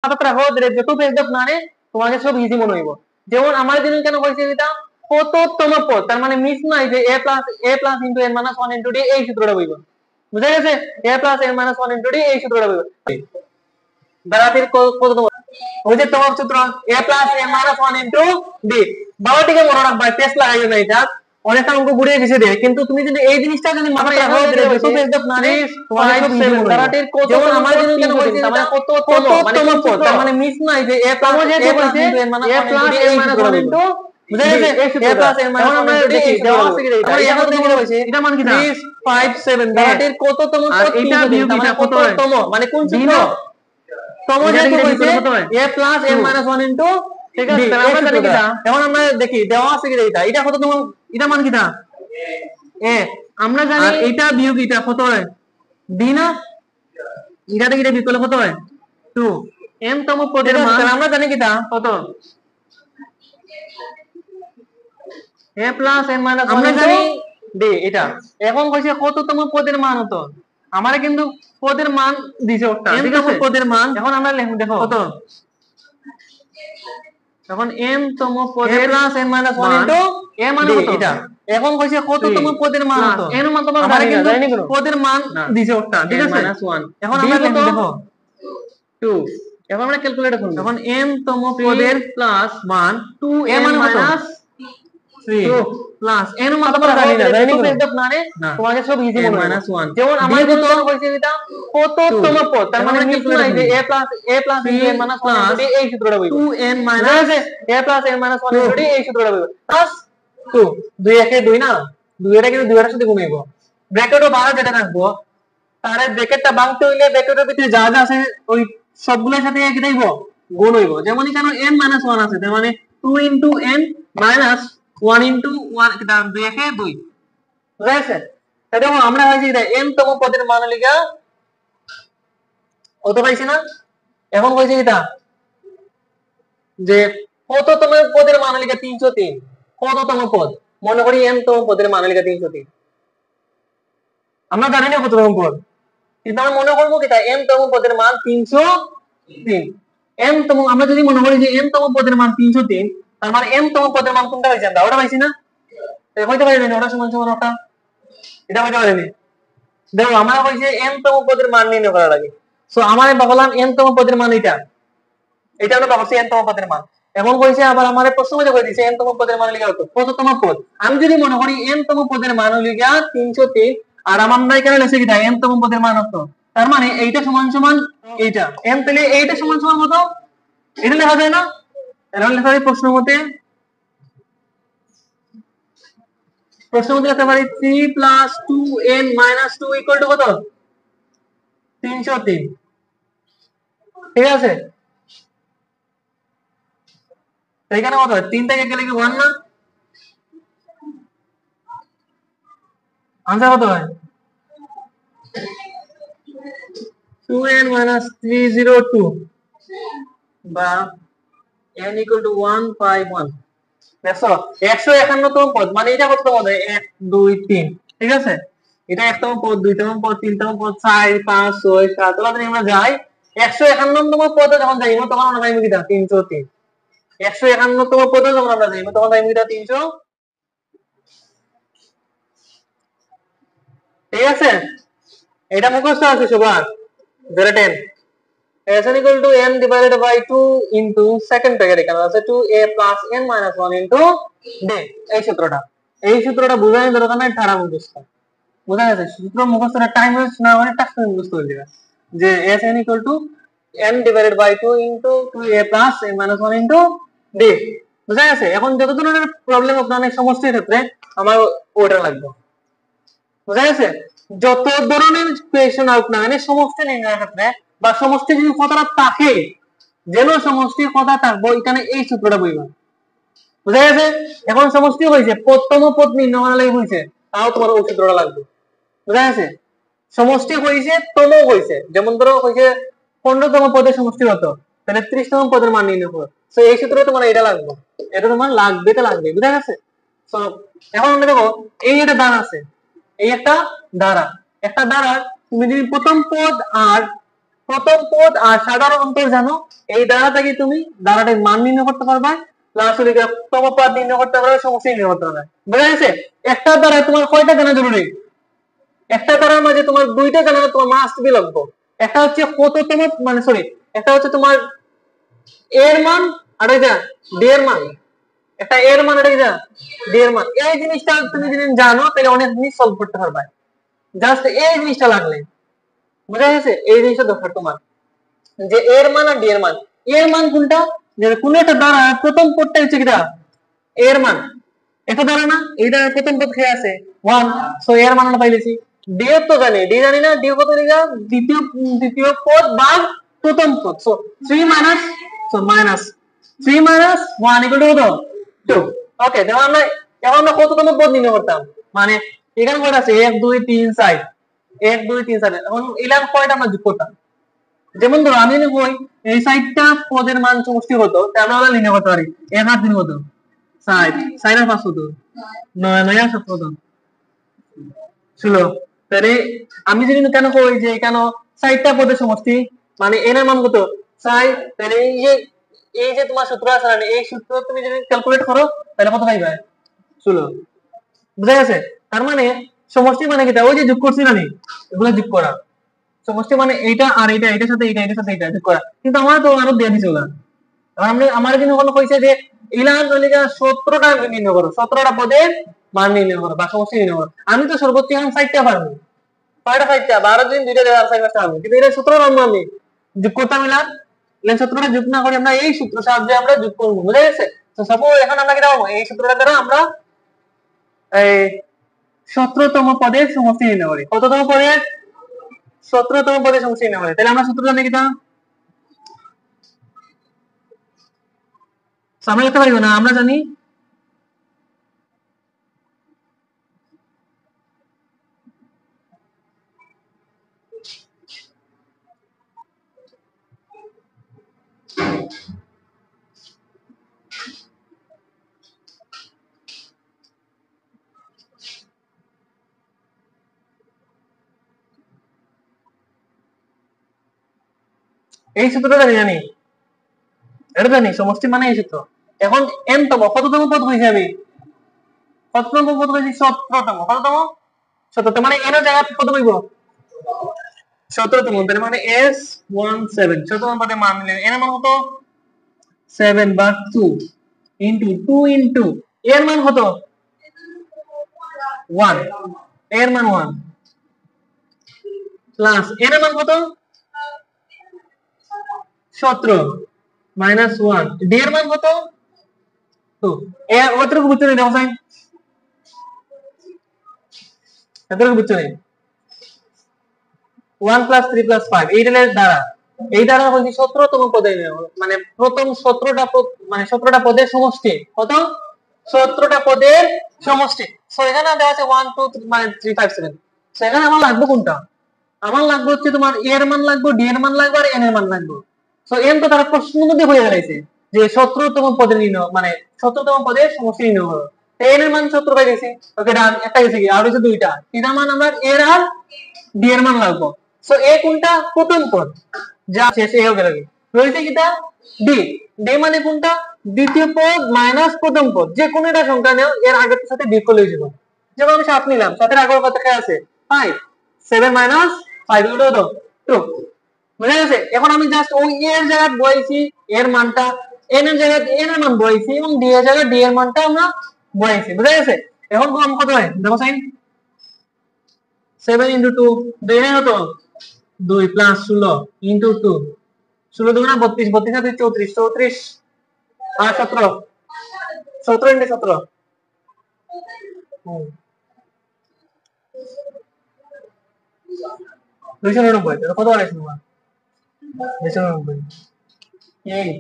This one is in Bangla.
মাথাটা রাখো যত পেজ অফ না রে তোমাকে সব ইজি মনে হইব। যেমন আমার জন্য কেন কইছে এটা কততম পদ, তার মানে মিস নাই যে a plus into n minus 1 into d এই সূত্রটা বইব। বুঝা গেছে? a plus n minus 1 into d এই সূত্রটা বইব। দাঁড়াতে কততম ওই যে তোমার সূত্র a plus n minus 1 into d। বাবাটিকে মনে রাখবা, টেস্ট লাগাইও না এটা, অনেকটা অঙ্ক ঘুরিয়ে দিছে দে, কিন্তু তুমি যদি এই জিনিসটা যদি মাথায় রাখো যে যত পেজ অফ না রে তোমার সব ইজি মনে হবে। যেমন আমার জন্য কেন কইছে এটা কততম পদ, তার মানে মিস নাই যে a plus n minus 1 into বুঝা গেছে? a plus n minus 1 into d দেওয়া আছে কি এটা এখন তুমি কইছে এটা মান কি 3 5 7 দাঁড়াটির কততম পদ, এটা বিয়োগ এটা কততম মানে কোন সূত্র তম যেহেতু কইছে a plus n minus 1 into, ঠিক আছে? তাহলে আমরা জানি কিটা, এখন আমরা দেখি দেওয়া আছে কি এটা, এটা কত তম, এটা মান কিটা a, আমরা জানি এটা বিয়োগ এটা কত হয় d না, এটা থেকে এটা বিয়োগ করলে কত হয় 2 m তম পদের মান, তাহলে আমরা জানি কিটা কত a প্লাস n মাইনাস 1 আমরা জানি d এটা। এখন কইছে কততম পদের মান হতো, আমারে কিন্তু পদের মান দিছে ওটা, ঠিক আছে? পদের মান এখন আমরা লিখব দেখো কত, এখন m তম পদের plus n minus 1 into a মানে কত এটা। এখন কইছে কততম পদের মান হতো, n মান তোমার জানি কিন্তু পদের মান দিছে ওটা, ঠিক আছে? এখন আমরা লিখব দেখো 2, এখন আমরা ক্যালকুলেটর করব, এখন m তম পদের প্লাস মান 2 a মাইনাস 3 প্লাস n মান তোমরা জানি না, জানি না তোমাকে সব ইজি মনে হয়। যেমন আমার কত কইছে এটা কততম পদ, তার মানে মিস নাই যে a plus n minus 1 into d এই সূত্রটা বইব। 2n minus a plus n minus 1 into d এই সূত্রটা বইব প্লাস 2 2 একে 2 না, 2 এটা কিন্তু 2 এর সাথে গুণ হইব, ব্র্যাকেটও বাইরে যেটা রাখবো, তারে ব্র্যাকেটটা ভাঙতে হইলে ব্র্যাকেটের ভিতরে যা যা আছে ওই সবগুলোর সাথে কি হইব গুণ হইব। যেমন এখানে n মাইনাস 1 আছে, তার মানে 2 ইনটু n মাইনাস 1 ইনটু 1 কিটা 2 একে 2, বুঝা গেছে? তাহলে দেখো আমরা হইছে এটা m তম পদের মান লিখা কত পাইছি না, এখন কইছে এটা যে কততম পদের মান লিখা 303, কততম পদ মনে করি m তম পদের মান লিখা 303, আমরা জানি না কততম পদ, কিন্তু আমরা মনে করব কি তাই m তম পদের মান 303। m তম আমরা যদি মনে করি যে m তম পদের মান 303, তার মানে m তম পদের মান কোনটা হইছে আমরা ওটা পাইছি না, তাই হইতে পারে না ওটা সমান সমান ওটা, এটা হইতে পারে না। দেখো আমরা কইছে m তম পদের মান নির্ণয় করা লাগে, সো আমারে বললাম m তম পদের মান এটা, এটা আমরা ভাবছি m তম পদের মান। এখন কইছে আবার আমারে প্রশ্ন মধ্যে কই দিছে m তম পদের মান লিখা হতো কততম পদ, আমি যদি মনে করি m তম পদের মান লিখা 303 আর আমরা এখানে লিখছি কি m তম পদের মান হতো, তার মানে এইটা সমান সমান এইটা m, তাহলে এইটা সমান সমান কত এটা লেখা যায় না, এখন লেখা যায় প্রশ্ন মতে লিখতে পারি 3 plus 2n minus 2 equal to কত 303, ঠিক আছে? এখানে কত হয় 3 থেকে গেলে কি 1 না, आंसर কত হয় 2n minus 302 বা n equal to 151। দেখো 151 তম পদ মানে এটা কত পদ 1 2 3, ঠিক আছে? এটা একতম পদ, দুইতম পদ, তিনতম পদ, 4 5 6 7 তোলা যদি আমরা যাই 151 তম পদে যখন যাইবো তখন আমরা পাইবো কিটা 303। 151 তম পদে যখন আমরা যাইবো তখন পাইবো কিটা 300, ঠিক আছে? এটা মুখস্থ আছে সবার 010 s n equal to n divided by 2 into second bracket এখানে আছে 2a plus n minus 1 into d, এই সূত্রটা বোঝানোর দরকার নাই, ধারা মুখস্থ বোঝা গেছে? সূত্র মুখস্থটা টাইম ওয়েস্ট না মানে টাস্ক মুখস্থ হয়ে যাবে যে s n equal to n divided by 2 into 2a plus n minus 1 into d, বুঝা গেছে? এখন যত ধরনের প্রবলেম আপনাদের সমষ্টির ক্ষেত্রে আমার ওটা লাগবে, বুঝা গেছে? যত ধরনের কোয়েশ্চেন আউট না মানে সমষ্টি নির্ণয়ের ক্ষেত্রে বা সমষ্টি যদি কথাটা থাকে, যেন সমষ্টির কথা থাকবো এখানে এই সূত্রটা বইবা, বুঝা গেছে? এখন সমষ্টি হইছে প্রথম পদ নির্ণয় করা লাগবে হইছে, তাও তোমার ওই সূত্রটা লাগবে, বুঝা গেছে? সমষ্টি হইছে তম হইছে, যেমন ধরো হইছে 15তম পদের সমষ্টি কত, তাহলে 30তম পদের মান নির্ণয় করো, সো এই সূত্রে তোমার এটা লাগবে, এটা তোমার লাগবে তো লাগবে, বুঝা গেছে? সো এখন আমরা দেখো এই একটা দান আছে, এই একটা দ্বারা, একটা দ্বারা তুমি যদি প্রথম পদ আর প্রথম পদ আর সাধারণ অন্তর জানো, এই দ্বারা থেকে তুমি দ্বারাটির মান নির্ণয় করতে পারবা, প্লাস তম পদ নির্ণয় করতে পারবে, সমষ্টি নির্ণয় করতে পারবে। বুঝা গেছে? একটা দ্বারা তোমার কয়টা জানা জরুরি? একটা দ্বারার মাঝে তোমার দুইটা জানা তোমার মাস্ট বি লাগবে। একটা হচ্ছে কততম, মানে সরি, একটা হচ্ছে তোমার এর মান, আর এটা ডি এর মান। একটা এর মান, এটা ডি এর মান। এই জিনিসটা তুমি যদি জানো তাহলে অনেক জিনিস সলভ করতে পারবে। জাস্ট এই জিনিসটা লাগলে, বুঝা গেছে? এই জিনিসটা দরকার তোমার, যে এর মান আর ডি এর মান। এর মান কোনটা? যে কোন একটা দ্বারা প্রথম পদটা হচ্ছে কিটা এর মান, এটা দ্বারা না, এই দ্বারা প্রথম পদ খেয়ে আছে 1, সো এর মান আমরা পাইলেছি। ডি এর তো জানি, ডি জানি না, ডি কত লিখা? দ্বিতীয় দ্বিতীয় পদ ভাগ প্রথম পদ, so 3 minus, so minus 3 minus 1 equal to কত? 2। ওকে, তাহলে আমরা এখন আমরা কততম পদ নির্ণয় করতাম, মানে এখানে কয়টা আছে? 1 2 3 4, 1 2 3 4, এখন ইলাম কয়টা আমরা যোগ করতাম? যেমন ধরো আমি যদি কই এই সাইডটা পদের মান সমষ্টি হতো, তাহলে আমরা নির্ণয় করতে পারি 1 আর 3 কত? 4, 4 আর 5 কত? 9, 9 আর 7 কত? 16। তাহলে আমি যদি কেন কই যে কেন সাইডটা পদের সমষ্টি, মানে n এর মান কত? 4, তাহলে এই যে তোমার সূত্র আছে না, এই সূত্র তুমি যদি ক্যালকুলেট করো তাহলে কত পাইবা? 16। বুঝা গেছে? তার মানে সমষ্টি মানে কি? ওই যে যোগ করছি না, এগুলো যোগ করা। সমষ্টি মানে এইটা আর এইটা, এটার সাথে এইটা, এটার সাথে এইটা যোগ করা। কিন্তু আমার তো আরো দেয়া দিছে ওগুলা। আমরা আমার জন্য কোনো কইছে যে ইলান লিগা 17টা নির্ণয় করো, 17টা পদের মান নির্ণয় করো বা সমষ্টি নির্ণয় করো। আমি তো সর্বোচ্চ এখন 4টা পারবো, 6টা 4টা 12 দিন 2টা দেওয়ার 4টা পারবো, কিন্তু এটা 17 পারবো আমি যোগ করতাম ইলান। ইলান 17টা যোগ না করে আমরা এই সূত্র সাহায্যে আমরা যোগ করব। বুঝা গেছে? তো সাপোজ এখন আমরা কি করব? এই সূত্রটা দ্বারা আমরা এই 17তম পদের সমষ্টি নির্ণয় করি। কততম পদের? 17তম পদের সমষ্টি নির্ণয় করি। তাহলে আমরা সূত্রটা লিখি দাও। আমরা লিখতে পারবো না, আমরা জানি এই সূত্রটা জানি, এটা জানি, সমষ্টি মানে এই সূত্র। এখন n তম, কততম পদ হইছে? আমি কততম পদ হইছে? 17তম। কততম? 17তম, মানে n এর জায়গা কত হইব? 17তম। তার মানে s17, 17তম পদে মান নিলে n এর মান কত? 7 বা 2 ইনটু 2 ইনটু এর মান কত? 1, এর মান 1 প্লাস n এর মান কত? 17 মাইনাস 1, d এর মান কত? 2। কতটুকু বুঝতে নেই দেখো, এতটুকু বুঝতে নেই। 1 প্লাস 3 প্লাস 5, এইটার দ্বারা, এই দ্বারা বলছি 17তম পদে, মানে প্রথম 17টা পদ, মানে 17টা পদের সমষ্টি কত? 17টা পদের সমষ্টি। সো এখানে দেওয়া আছে 1 2 3, মানে 3 5 7। সো এখানে আমার লাগবে কোনটা? আমার লাগবে হচ্ছে তোমার এর মান লাগবে, ডি এর মান লাগবে, আর এন এর মান লাগবে। সো এন তো তারা প্রশ্নের মধ্যে হয়ে গেছে যে 17তম পদের নির্ণয়, মানে 17তম পদের সমষ্টি নির্ণয় করো। এন এর মান 17 পাই গেছি। ওকে ডান, একটা গেছে কি, আর হচ্ছে দুইটা। তিনটা মান আমরা এর আর ডি এর মান লাগবে। সো এ কোনটা? প্রথম পদ, যা শেষে এও গেল কি রয়েছে কিটা? ডি। ডি মানে কোনটা? দ্বিতীয় পদ মাইনাস প্রথম পদ, যে কোনো একটা সংখ্যা নাও, এর আগের সাথে বিয়োগ করলে হয়ে যাবে। যেমন আমি 7 নিলাম, 7 এর আগের কত আছে? 5, 7 মাইনাস 5 ইকুয়াল টু 2। বুঝা গেছে? এখন আমি জাস্ট ওই এর জায়গায় বসাইছি এর মানটা, এন এর জায়গায় এন এর মান বসাইছি, এবং ডি এর জায়গায় ডি এর মানটা আমরা বসাইছি। বুঝা গেছে? এখন কম কত হয় দেখো সাইন, 7 ইনটু 2, 2 এর কত? 2 প্লাস 16 ইনটু 2, 16 দুগুণা 32, 32 আর 34, 34 আর 17, 17 ইনটু 17, 299। কত বাড়াইছি তোমার? 299, 8